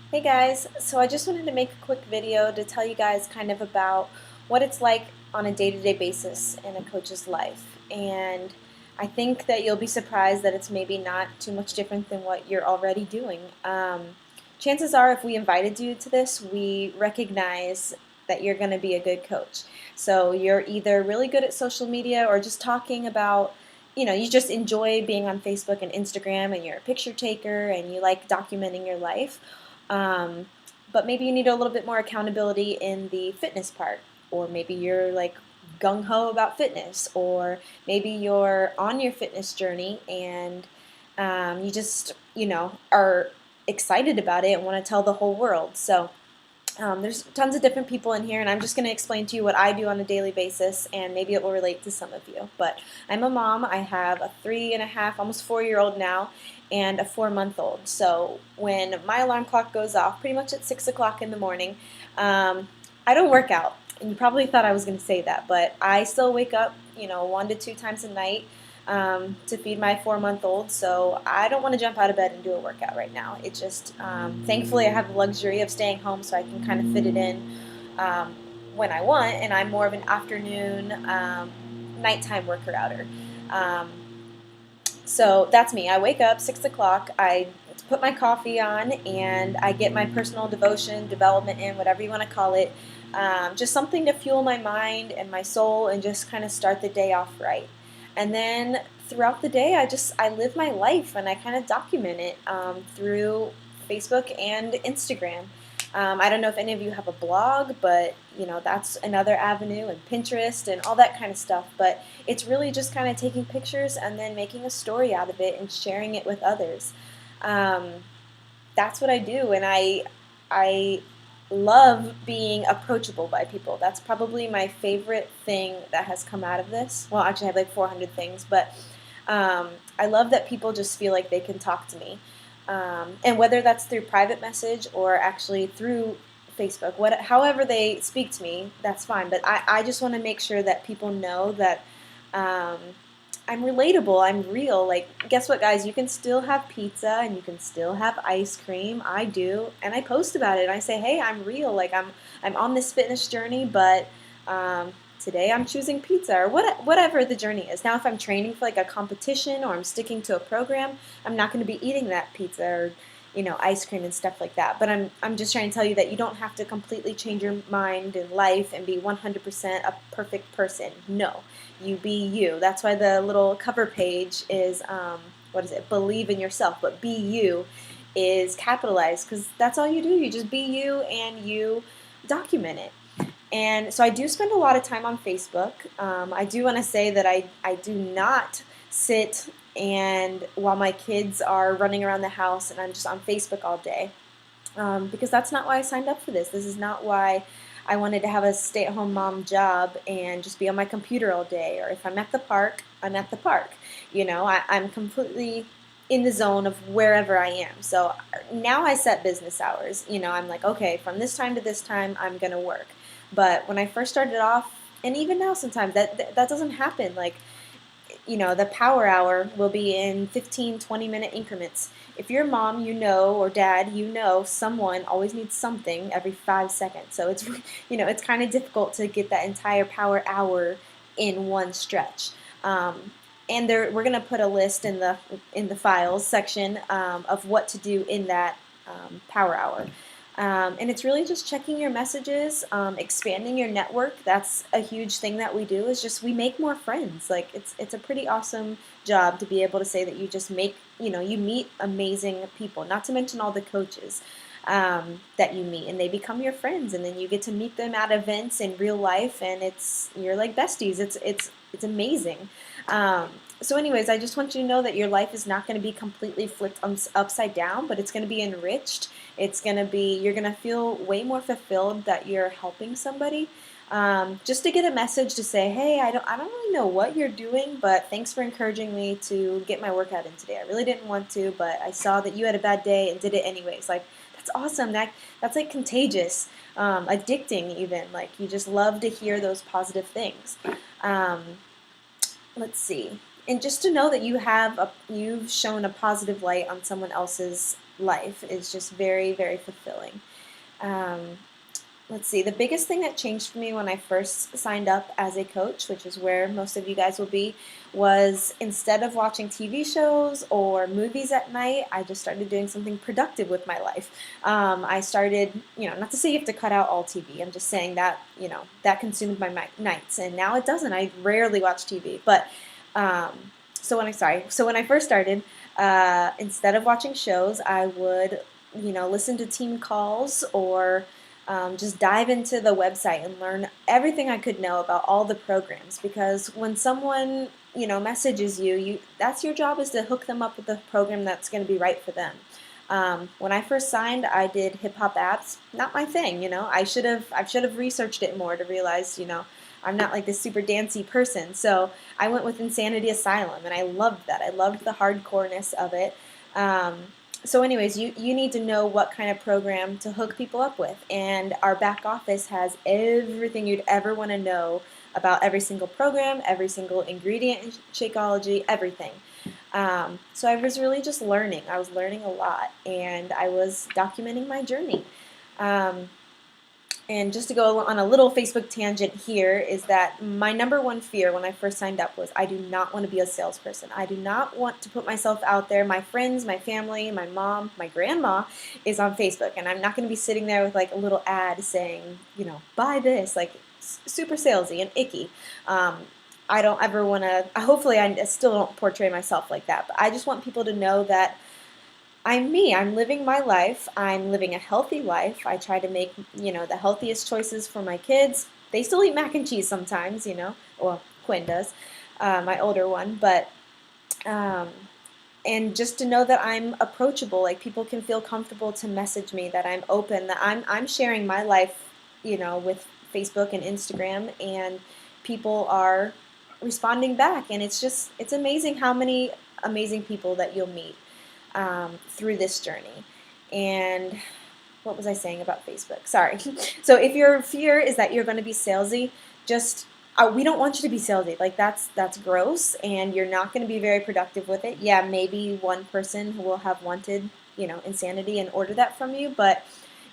Hey guys, so I just wanted to make a quick video to tell you guys kind of about what it's like on a day-to-day basis in a coach's life. And I think that you'll be surprised that it's maybe not too much different than what you're already doing. Chances are if we invited you to this, we recognize that you're going to be a good coach. So you're either really good at social media or just talking about you just enjoy being on Facebook and Instagram and you're a picture taker and you like documenting your life. Um, but maybe you need a little bit more accountability in the fitness part, or maybe you're like gung ho about fitness, or maybe you're on your fitness journey and you just, are excited about it and want to tell the whole world. So there's tons of different people in here, and I'm just going to explain to you what I do on a daily basis, and maybe it will relate to some of you. But I'm a mom. I have a 3.5, almost 4-year-old now, and a 4-month-old. So when my alarm clock goes off, pretty much at 6 o'clock in the morning, I don't work out. And you probably thought I was going to say that, but I still wake up, 1 to 2 times a night to feed my 4-month-old. So I don't want to jump out of bed and do a workout right now. It just, thankfully, I have the luxury of staying home, so I can kind of fit it in um, when I want. And I'm more of an afternoon, nighttime worker-outer. Um, so that's me. I wake up 6 o'clock. I put my coffee on and I get my personal devotion, development in, whatever you want to call it. Just something to fuel my mind and my soul and just kind of start the day off right. And then throughout the day, I live my life and I kind of document it through Facebook and Instagram. I don't know if any of you have a blog, but that's another avenue, and Pinterest and all that kind of stuff. But it's really just kind of taking pictures and then making a story out of it and sharing it with others. Um, that's what I do, and I love being approachable by people. That's probably my favorite thing that has come out of this. Well, actually, I have like 400 things, but I love that people just feel like they can talk to me. And whether that's through private message or actually through Facebook, however they speak to me, that's fine. But I just want to make sure that people know that um, I'm relatable. I'm real. Like, guess what, guys? You can still have pizza and you can still have ice cream. I do, and I post about it. And I say, hey, I'm real. Like, I'm on this fitness journey, but today I'm choosing pizza or whatever the journey is. Now, if I'm training for like a competition or I'm sticking to a program, I'm not going to be eating that pizza or ice cream and stuff like that. But I'm just trying to tell you that you don't have to completely change your mind in life and be 100% a perfect person. No, you be you. That's why the little cover page is what is it? Believe in yourself, but be you is capitalized because that's all you do. You just be you and you document it. And so I do spend a lot of time on Facebook. I do want to say that I do not sit and while my kids are running around the house and I'm just on Facebook all day. Because that's not why I signed up for this. This is not why I wanted to have a stay-at-home mom job and just be on my computer all day. Or if I'm at the park, I'm at the park. I'm completely in the zone of wherever I am. So now I set business hours. I'm like, okay, from this time to this time, I'm going to work. But when I first started off, and even now sometimes, that doesn't happen. Like, the power hour will be in 15, 20-minute increments. If you're a mom, or dad, someone always needs something every 5 seconds. So it's, it's kind of difficult to get that entire power hour in one stretch. And we're going to put a list in the files section of what to do in that power hour. And it's really just checking your messages, expanding your network. That's a huge thing that we do, is just we make more friends. Like, it's a pretty awesome job to be able to say that you just you meet amazing people, not to mention all the coaches that you meet, and they become your friends, and then you get to meet them at events in real life, and you're like besties. It's amazing. So anyways, I just want you to know that your life is not going to be completely flipped upside down, but it's going to be enriched. You're going to feel way more fulfilled that you're helping somebody. Just to get a message to say, hey, I don't really know what you're doing, but thanks for encouraging me to get my workout in today. I really didn't want to, but I saw that you had a bad day and did it anyways. Like, that's awesome. That's like contagious, addicting even. Like, you just love to hear those positive things. Let's see. and just to know that you've shown a positive light on someone else's life is just very, very fulfilling. Um, let's see, the biggest thing that changed for me when I first signed up as a coach, which is where most of you guys will be, was instead of watching TV shows or movies at night, I just started doing something productive with my life. I started, not to say you have to cut out all TV, I'm just saying that, that consumed my nights, and now it doesn't. I rarely watch TV, but so when I first started, instead of watching shows, I would, listen to team calls or just dive into the website and learn everything I could know about all the programs. Because when someone, messages you, that's your job, is to hook them up with the program that's going to be right for them. When I first signed, I did hip hop apps. Not my thing, I should have researched it more to realize, I'm not like this super dancey person. So I went with Insanity Asylum, and I loved that. I loved the hardcoreness of it. So anyways, you need to know what kind of program to hook people up with. And our back office has everything you'd ever want to know about every single program, every single ingredient in Shakeology, everything. So I was really just learning. I was learning a lot, and I was documenting my journey. And just to go on a little Facebook tangent here is that my number one fear when I first signed up was I do not want to be a salesperson. I do not want to put myself out there. My friends, my family, my mom, my grandma is on Facebook, and I'm not going to be sitting there with like a little ad saying, buy this, like super salesy and icky. I don't ever want to, hopefully I still don't portray myself like that, but I just want people to know that I'm me. I'm living my life. I'm living a healthy life. I try to make, the healthiest choices for my kids. They still eat mac and cheese sometimes, Well, Quinn does, my older one. But, and just to know that I'm approachable, like people can feel comfortable to message me, that I'm open, that I'm sharing my life, with Facebook and Instagram, and people are responding back. And it's amazing how many amazing people that you'll meet through this journey. And what was I saying about Facebook? Sorry. So if your fear is that you're going to be salesy, just we don't want you to be salesy. Like that's gross, and you're not going to be very productive with it. Yeah, maybe one person who will have wanted, insanity and order that from you, but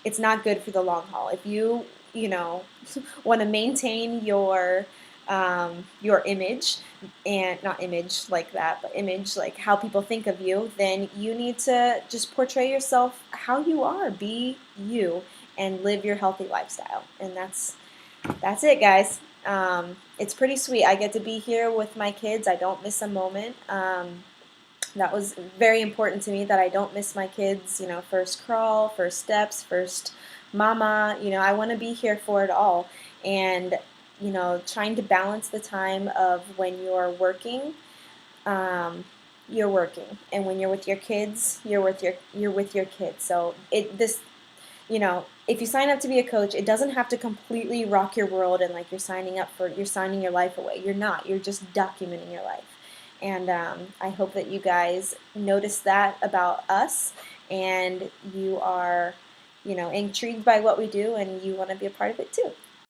it's not good for the long haul. If you, want to maintain your image, and not image like that, but image like how people think of you, then you need to just portray yourself how you are, be you, and live your healthy lifestyle. And that's it, guys. It's pretty sweet. I get to be here with my kids. I don't miss a moment. That was very important to me, that I don't miss my kids, first crawl, first steps, first mama, I want to be here for it all. And trying to balance the time of when you're working, and when you're with your kids, you're with your kids. So if you sign up to be a coach, it doesn't have to completely rock your world and like you're signing your life away. You're not. You're just documenting your life. And I hope that you guys notice that about us, and you are, intrigued by what we do, and you want to be a part of it too.